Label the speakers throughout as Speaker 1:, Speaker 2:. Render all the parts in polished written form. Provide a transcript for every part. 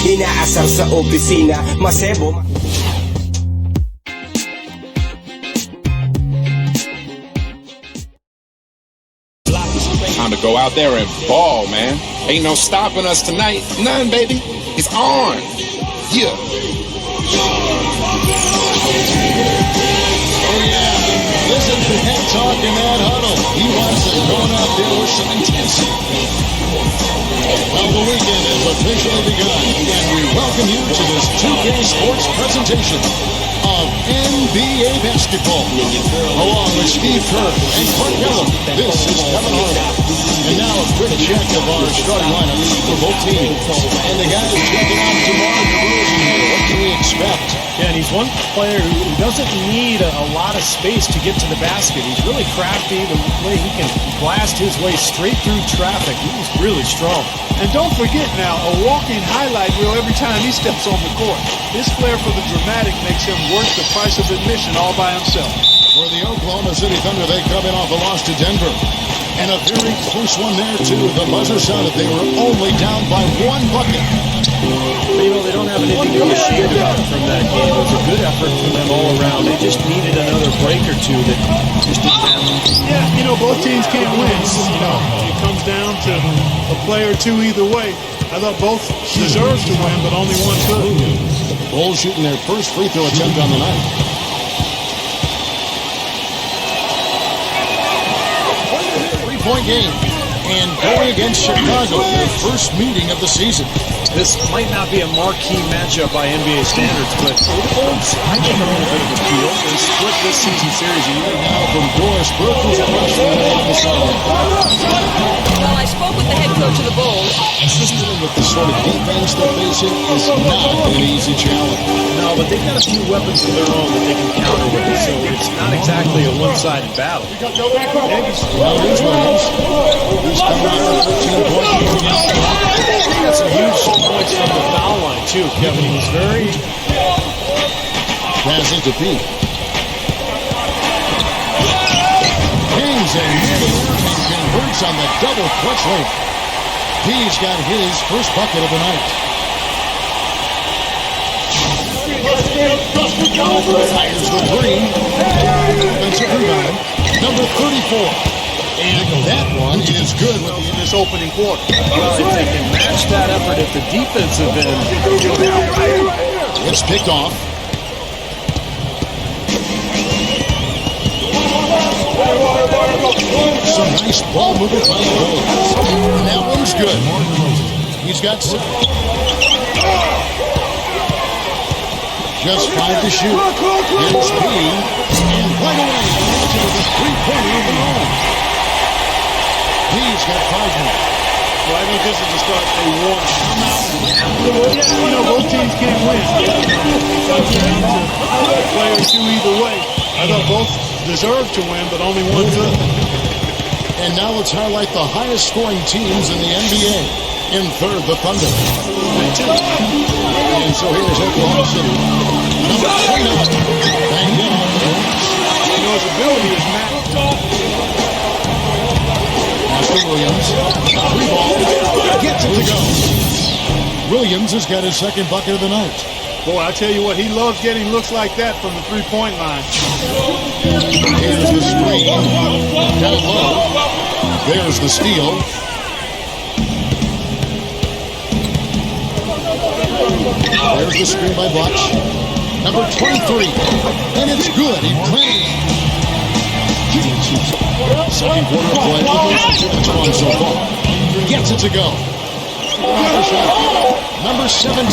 Speaker 1: inaasar sa opisina, masebo.
Speaker 2: Time to go out there and ball, man. Ain't no stopping us tonight. None, baby. It's on. Yeah.
Speaker 3: Oh, yeah. Listen to him talk in that huddle. He wants it going out there with some intensity. Well, the weekend has officially begun, and we welcome you to this 2K Sports presentation of NBA basketball. Along with Steve Kerr and Clark Kellum, this is Kevin Harlan. And now a quick check of our starting lineups for both teams. And the guys checking out tomorrow, what can we expect?
Speaker 4: Yeah, and he's one player who doesn't need a lot of space to get to the basket. He's really crafty, the way he can blast his way straight through traffic. He's really strong.
Speaker 5: And don't forget now, a walking highlight reel every time he steps on the court. His flair for the dramatic makes him worth the price of admission all by himself.
Speaker 3: For the Oklahoma City Thunder, they come in off a loss to Denver. And a very close one there, too. The buzzer sounded they were only down by 1 bucket.
Speaker 4: You know, they don't have anything to be ashamed about from that game. It was a good effort from them all around. They just needed another break or two that just didn't happen.
Speaker 5: Yeah, you know, both teams can't win. You know, it comes down to a play or two either way. I thought both deserved to win, but only one could.
Speaker 3: Bulls shooting their first free throw attempt on the night. Three-point game. And going against Chicago, their first meeting of the season.
Speaker 4: This might not be a marquee matchup by NBA standards, but it holds, I think, a little bit of appeal. They split this season series a year
Speaker 3: now from Doris Burke, who's a freshman on the sideline.
Speaker 6: Well, I spoke with the head coach of the Bulls.
Speaker 3: Dealing with the sort of defense they're facing is not an easy challenge.
Speaker 4: No, but they've got a few weapons of their own that they can counter with, so it's not exactly a one-sided battle.
Speaker 3: Now here's Williams. He's coming out of 13 points.
Speaker 4: He got some huge points from the foul line, too, Kevin. He was very...
Speaker 3: Passes to Pete. Kings and converts on the double clutch lane. He's got his first bucket of the night. Fires the three. Offensive rebound. Number 34. And that one is good
Speaker 5: in this opening quarter.
Speaker 4: Well, if they can match that effort at the defensive end.
Speaker 3: It's picked off. Some nice ball movement by the Bulls. And that one's good. He's got 6. Just 5 to shoot. Here's P. And right away, to the three-pointer of the own. He's got 5 more.
Speaker 5: Well, I think this is the start they want to come out. Yeah, you know, both teams can't win. Play or two either way. I thought both deserved to win, but only one could.
Speaker 3: And now let's highlight the highest scoring teams in the NBA. In third, the Thunder. And so here's Oklahoma City. Number 29. Banged in on the Bulls.
Speaker 5: You know, his ability is matched.
Speaker 3: Master Williams. 3 ball. Gets it to go. Williams has got his second bucket of the night.
Speaker 5: Boy, I tell you what, he loves getting looks like that from the three-point line.
Speaker 3: Here's the screen. Down low. There's the steal. There's the screen by Butch. Number 23. And it's good. He played. Second quarter play. That's one so far. Gets it to go. Number 17.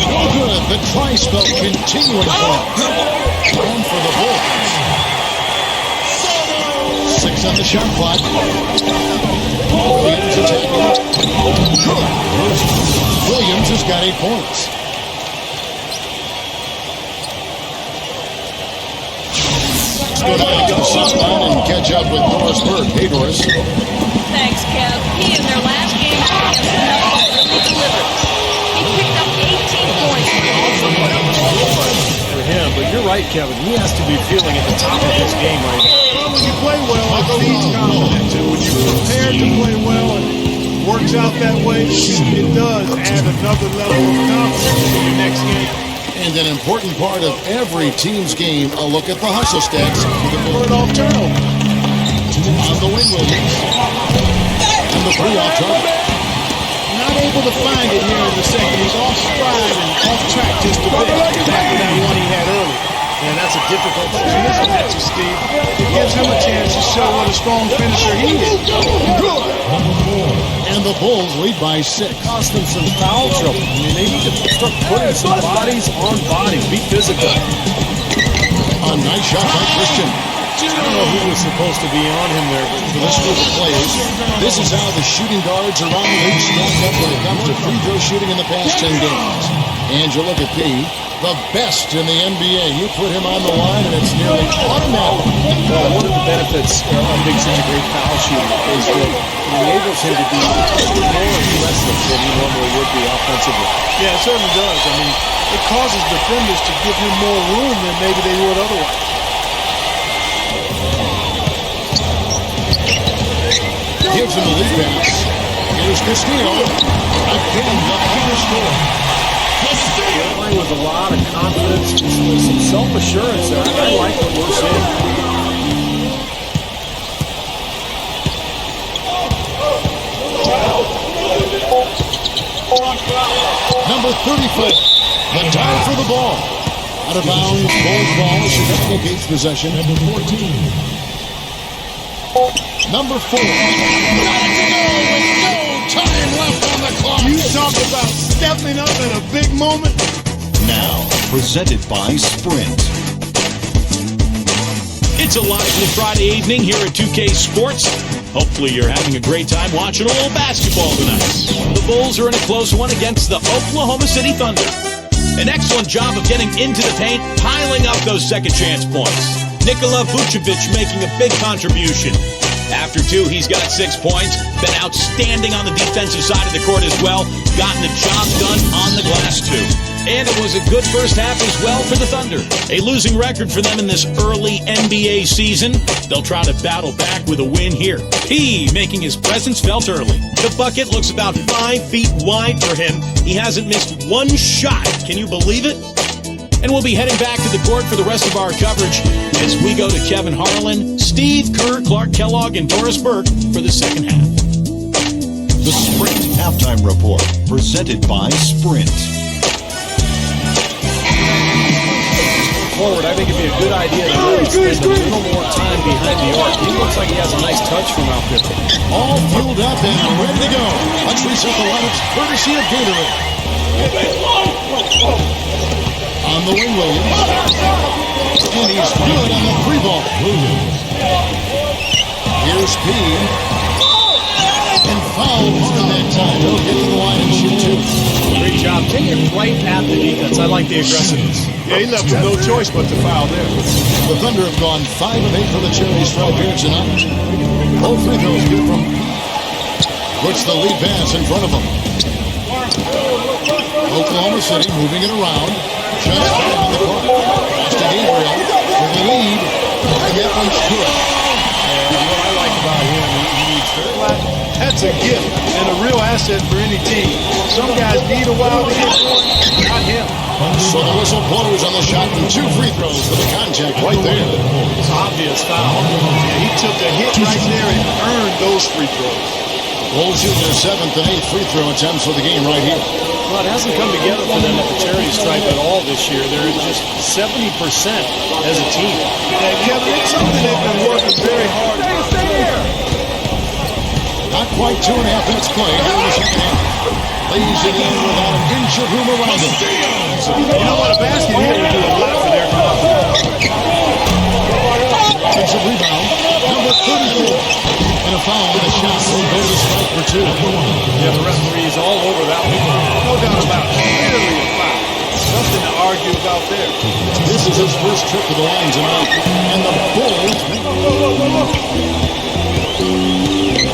Speaker 3: No good. The try spell continuing on. One for the Bulls. 6 on the shot clock. Williams attacking. Good. Williams has got 8 points. Let's go down to the sideline and catch up with Doris Burke. Hey, Doris.
Speaker 6: Thanks, Kev. He, in their last game against the Nuggets, really delivered. He picked up 18 points and also put up 4
Speaker 4: for him. But you're right, Kevin. He has to be feeling at the top of his game right now.
Speaker 5: Well, when you play well, it feeds confidence. And when you're prepared to play well and work works out that way, it does add another level of confidence in your next game.
Speaker 3: And an important part of every team's game, a look at the hustle stats. For an off turnover. On the wing, Williams. And the free off target.
Speaker 5: Not able to find it here in the second. He's off stride and off track just a bit after that one he had earlier. And that's a difficult mismatch, Steve. It gives him a chance to show what a strong finisher he is.
Speaker 3: And the Bulls lead by 6.
Speaker 4: Cost them some foul trouble. I mean, they need to start putting some bodies on bodies. Be physical.
Speaker 3: A nice shot by Christian.
Speaker 4: I don't know who was supposed to be on him there, but
Speaker 3: For this group of players, this is how the shooting guards around the league stack up when it comes to free throw shooting in the past 10 games. And you look at P, the best in the NBA. You put him on the line and it's nearly automatic.
Speaker 4: well, one of the benefits of being such a great foul shooter is that it enables him to be more aggressive than he normally would be offensively.
Speaker 5: Yeah, it certainly does. I mean, it causes defenders to give him more room than maybe they would otherwise.
Speaker 3: Gives him the lead pass. Here's Castillo. Again, the higher score.
Speaker 4: Playing with a lot of confidence, some self-assurance there. I like what we're seeing.
Speaker 3: Number 34. The dive for the ball. Out of bounds, Bulls ball. Chicago Gates possession. Number 14. Number 4. Got it to go with no time left on the clock.
Speaker 5: You talk about stepping up at a big moment.
Speaker 7: Now, presented by Sprint.
Speaker 8: It's a lively Friday evening here at 2K Sports. Hopefully you're having a great time watching a little basketball tonight. The Bulls are in a close one against the Oklahoma City Thunder. An excellent job of getting into the paint, piling up those second chance points. Nikola Vucevic making a big contribution. After 2, he's got 6 points. Been outstanding on the defensive side of the court as well. Gotten the job done on the glass too. And it was a good first half as well for the Thunder. A losing record for them in this early NBA season. They'll try to battle back with a win here. P making his presence felt early. The bucket looks about 5 feet wide for him. He hasn't missed one shot. Can you believe it? And we'll be heading back to the court for the rest of our coverage as we go to Kevin Harlan, Steve Kerr, Clark Kellogg, and Doris Burke for the second half.
Speaker 7: The Sprint Halftime Report, presented by Sprint.
Speaker 4: Forward, I think it'd be a good idea to really spend a little more time behind the arc. He looks like he has a nice touch from out there.
Speaker 3: All fueled up and ready to go. Let's reset the lineups courtesy of Gatorade. On the wing, Williams. And he's good on the free ball. Here's P. And fouled hard that time. He'll get to the line and shoot 2.
Speaker 4: Great job. Take it right at the defense. I like the aggressiveness.
Speaker 5: Yeah, he left with no choice but to foul there.
Speaker 3: The Thunder have gone 5 of 8 for the charity stripe here tonight. Both free throws good from puts the lead pass in front of him. Oklahoma City moving it around. Just 5 on the court. Pass to Gabriel with the lead. And that one's good.
Speaker 4: And what I like about him, he needs very flat.
Speaker 5: That's a gift and a real asset for any team. Some guys need a wild hit, not him.
Speaker 3: So the whistle blows on the shot and 2 free throws for the contact right there.
Speaker 5: It's obvious foul. Yeah, he took a hit right there and earned those free throws.
Speaker 3: Bulls shoot their 7th and 8th free throw attempts for the game right here.
Speaker 4: Well, it hasn't come together for them at the charity stripe at all this year. They're just 70% as a team.
Speaker 5: Yeah, Kevin, it's something they've been working very hard on.
Speaker 3: Not quite 2.5 minutes played here in the second half. Lays it in without an inch of room around him.
Speaker 5: You know what, a basket here would do a lot for their confidence.
Speaker 3: Defensive rebound, number 34. And a foul with a shot will go to the strike for 2.
Speaker 4: Yeah, the referee's all over that one.
Speaker 5: No doubt about it. Clearly a foul. Nothing to argue about there.
Speaker 3: This is his first trip to the line tonight. And the Bulls.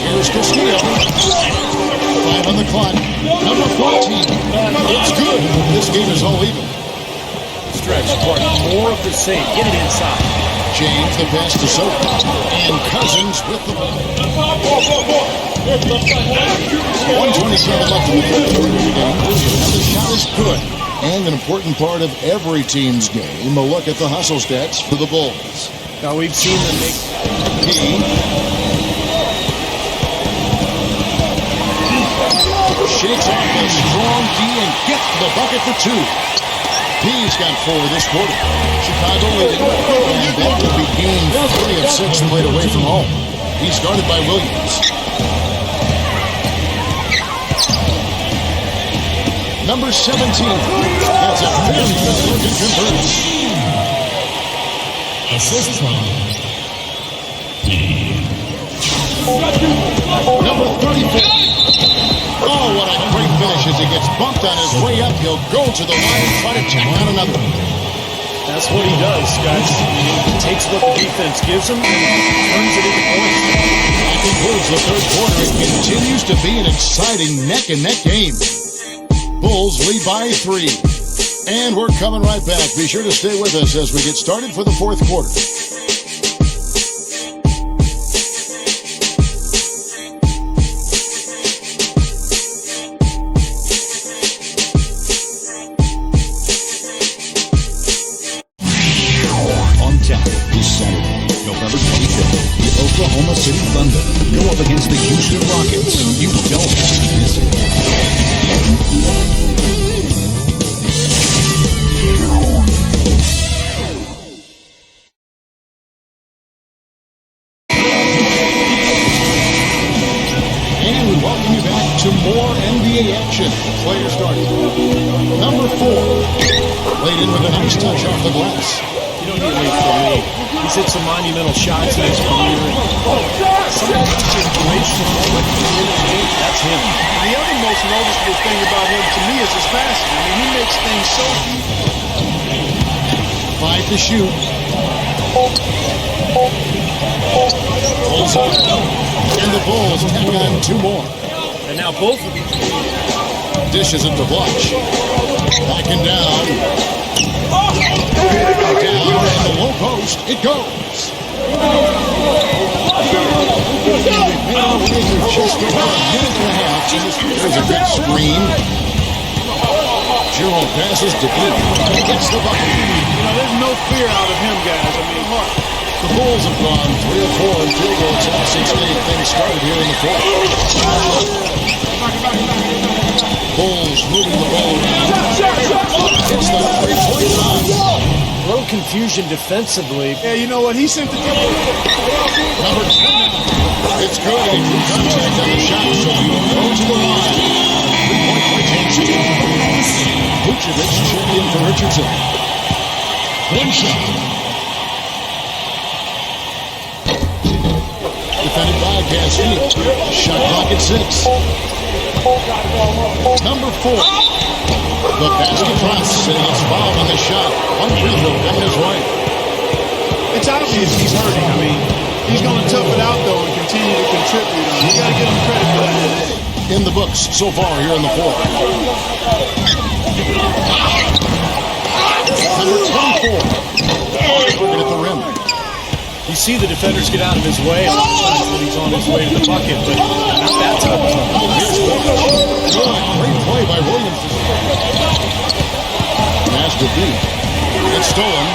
Speaker 3: Here's Castillo. 5 on the clock. Number 14. It's good. This game is all even.
Speaker 4: Stretch, Clark, more of the same. Get it inside.
Speaker 3: James the pass to Soap. And Cousins with the ball. 127 left in the third quarter of the game. And the shot is good. And an important part of every team's game, a look at the hustle stats for the Bulls.
Speaker 4: Now we've seen them make
Speaker 3: Key. Shakes off a strong Key and gets the bucket for two. Key's got 4 this quarter. Chicago leading. And that will be game 3 of 6 played away from home. He's guarded by Williams. Number 17 has a very good look and converts.
Speaker 9: Assist from
Speaker 3: Number 34. Oh, what a great finish as he gets bumped on his way up. He'll go to the line and try to check out another one.
Speaker 4: That's what he does, guys. He takes what the defense gives him and turns it into points.
Speaker 3: That concludes the third quarter. It continues to be an exciting neck-and-neck game. Bulls lead by 3. And we're coming right back. Be sure to stay with us as we get started for the fourth quarter.
Speaker 7: On tap this Saturday, November 25th, the Oklahoma City Thunder go up against the Houston Rockets. You don't have to miss it.
Speaker 3: And we welcome you back to more NBA action. Players starting. Number 4. Laid in with a nice touch off the glass.
Speaker 4: You don't need to wait for a lead. He's hit some monumental shots in his career. Some of these situational moment in the game, that's him.
Speaker 5: The other most noticeable thing about him to me is his passing. I mean, he makes things so easy.
Speaker 3: 5 to shoot. Pulls up. And the Bulls tack on 2 more.
Speaker 4: And now both of them.
Speaker 3: Dishes it to Blush. Backing down. Down and the low post. It goes. Just about a minute and a half. There's a good screen. Jerome passes to deep. Gets the bucket.
Speaker 5: There's no fear out of him, guys. I mean, look.
Speaker 3: The Bulls have gone 3 of 4 in field goal attempts since getting things started here in the fourth. Bulls moving the ball around. It's the 3-point line.
Speaker 4: A little confusion defensively.
Speaker 5: Yeah, you know what? He sent the
Speaker 3: Number 10. It's good. He drew contact on the shot, so he will go to the line. 3-point play takes 2. Vucevic champion for Richardson. One shot. Defended by Gasfield. Shot clock at 6. Number 4. The basket drops and it's fouled on the shot. One free throw coming his way.
Speaker 5: It's obvious he's hurting. I mean, he's going to tough it out, though, and continue to contribute. You got to give him credit for that.
Speaker 3: In the books so far here in the fourth. Number 24. Looking at the rim.
Speaker 4: You see the defenders get out of his way, and a lot of times when he's on his way to the bucket, but not that time.
Speaker 3: Here's great play by Williams. Pass to deep. It's stolen.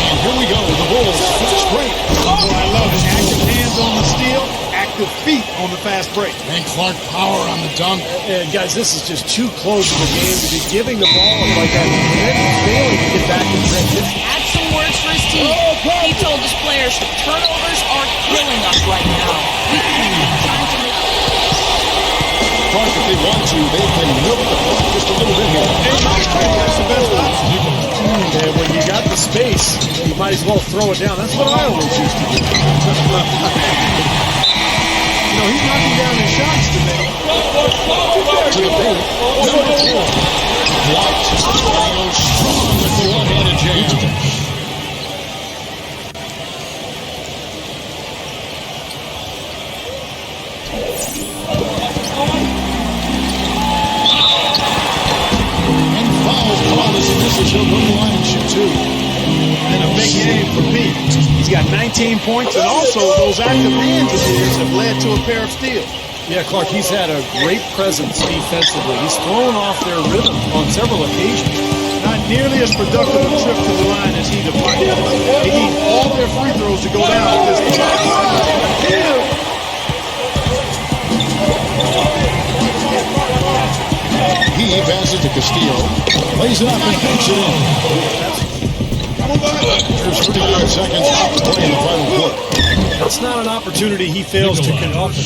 Speaker 3: And here we go. The Bulls fast break.
Speaker 5: Oh, I love it. Active hands on the steal, active feet on the fast break.
Speaker 3: And Clark power on the dunk.
Speaker 4: And guys, this is just too close to the game to be giving the ball like that, and then failing to get back in transition.
Speaker 6: Had some words for his team. He told his players, turnovers are killing us right now. We have time to make
Speaker 3: Clark, if they want to, they can milk the ball just a little bit here.
Speaker 5: That's the best option.
Speaker 4: And when you got the space, you might as well throw it down. That's what I always used to do.
Speaker 5: He's knocking down his shots today.
Speaker 3: To the paint. Number 4. White. Goes strong with the one-handed jam. And foul call as he misses. He'll go to the line and shoot 2.
Speaker 5: And a big game for Pete. He's got 19 points, and also those active hands of his have led to a pair of steals.
Speaker 4: Yeah, Clark, he's had a great presence defensively. He's thrown off their rhythm on several occasions.
Speaker 5: Not nearly as productive a trip to the line as he departed. They need all their free throws to go down at this point.
Speaker 3: He passes to Castillo, lays it up and banks it in. There's 39 seconds left to play in the final quarter.
Speaker 4: That's not an opportunity he fails to conduct.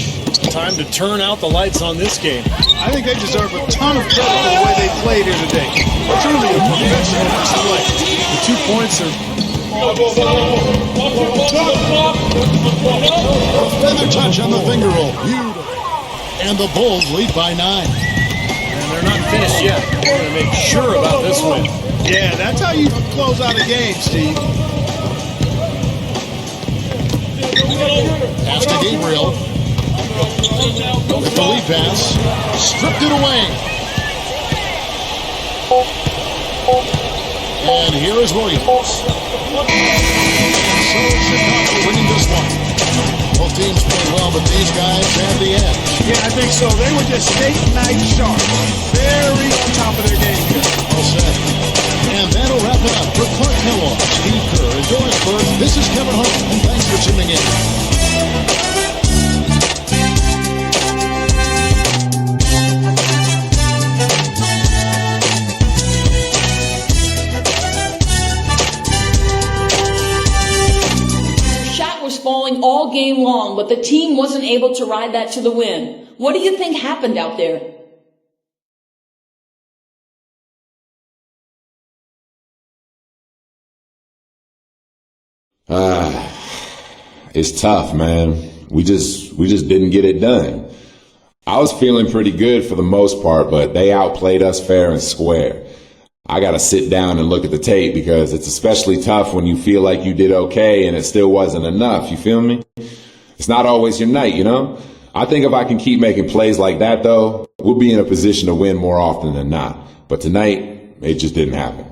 Speaker 4: Time to turn out the lights on this game.
Speaker 5: I think they deserve a ton of credit for the way they played here today. Truly a professional display.
Speaker 4: The 2 points are...
Speaker 3: Feather touch on the finger roll. Beautiful. And the Bulls lead by 9.
Speaker 4: And they're not finished yet. They're going to make sure about this win.
Speaker 5: Yeah, that's how you close out a game, Steve.
Speaker 3: Pass to Gabriel. With the lead pass. Stripped it away. And here is Williams. And so Chicago winning this one. Both teams played well, but these guys had the edge.
Speaker 5: Yeah, I think so. They were just steak night sharp. Very on top of their game here.
Speaker 3: Well said. And that'll wrap it up for Clark Kellogg, Steve Kerr, and Doris Burke. This is Kevin Hart, and thanks for tuning in.
Speaker 6: Falling all game long, but the team wasn't able to ride that to the win. What do you think happened out there?
Speaker 2: It's tough, man. We just didn't get it done. I was feeling pretty good for the most part, but they outplayed us fair and square. I got to sit down and look at the tape because it's especially tough when you feel like you did okay and it still wasn't enough. You feel me? It's not always your night, you know? I think if I can keep making plays like that, though, we'll be in a position to win more often than not. But tonight, it just didn't happen.